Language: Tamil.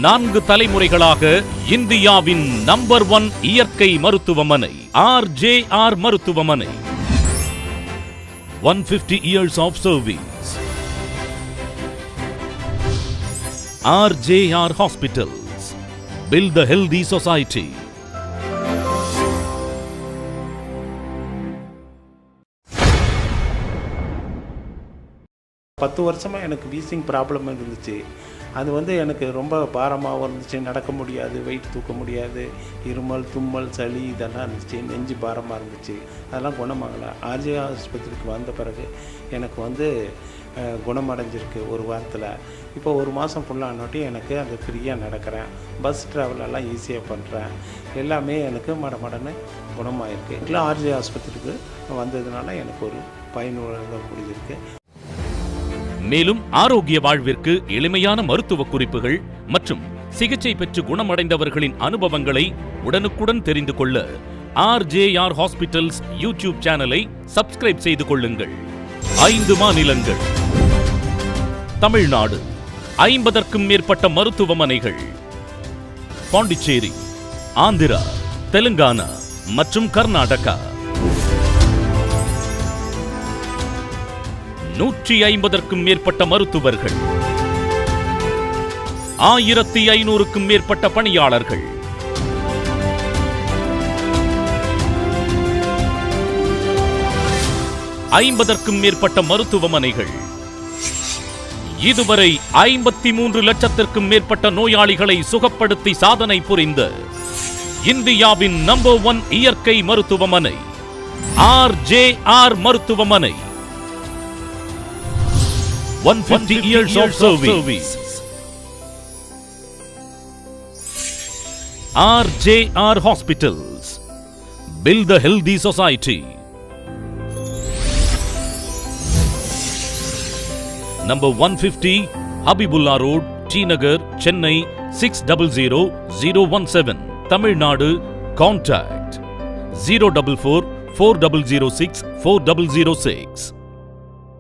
4 தலைமுறைகளாக இந்தியாவின் நம்பர் 1 இயற்கை மருத்துவமனை RJR மருத்துவமனை. 150 years of service. RJR Hospitals. Build the healthy society. பத்து வருஷமா எனக்கு வீசிங் ப்ராப்ளம் இருந்துச்சு. அது எனக்கு ரொம்ப பாரமாகவும் இருந்துச்சு. நடக்க முடியாது, வெயிட் தூக்க முடியாது, இருமல், தும்மல், சளி இதெல்லாம் இருந்துச்சு. நெஞ்சு பாரமாக இருந்துச்சு. அதெல்லாம் குணமாகலை. RJR ஆஸ்பத்திரிக்கு வந்த பிறகு எனக்கு குணமடைஞ்சிருக்கு ஒரு வாரத்தில். இப்போ ஒரு மாதம் ஃபுல்லானாட்டி எனக்கு அது ஃப்ரீயாக நடக்கிறேன். பஸ் ட்ராவலெல்லாம் ஈஸியாக பண்ணுறேன். எல்லாமே எனக்கு மடமடன்னு குணமாயிருக்கு. இல்லை RJR ஆஸ்பத்திரிக்கு வந்ததுனால எனக்கு ஒரு பயனுள்ள முடிஞ்சிருக்கு. மேலும் ஆரோக்கிய வாழ்விற்கு எளிமையான மருத்துவ குறிப்புகள் மற்றும் சிகிச்சை பெற்று குணமடைந்தவர்களின் அனுபவங்களை உடனுக்குடன் தெரிந்து கொள்ள RJR Hospitals யூடியூப் சேனலை சப்ஸ்கிரைப் செய்து கொள்ளுங்கள். 5 மாநிலங்கள், தமிழ்நாடு 50க்கும் மேற்பட்ட மருத்துவமனைகள், பாண்டிச்சேரி, ஆந்திரா, தெலுங்கானா மற்றும் கர்நாடகா. 150க்கும் மேற்பட்ட மருத்துவர்கள், 1500க்கும் மேற்பட்ட பணியாளர்கள், 50க்கும் மேற்பட்ட மருத்துவமனைகள். இதுவரை 53 லட்சத்திற்கும் மேற்பட்ட நோயாளிகளை சுகப்படுத்தி சாதனை புரிந்த இந்தியாவின் நம்பர் 1 இயற்கை மருத்துவமனை RJR மருத்துவமனை. 150 years of service. RJR Hospitals. Build the healthy society. Number 150 Habibullah Road, T Nagar, Chennai 600017. Tamil Nadu. Contact 044 4006 4006.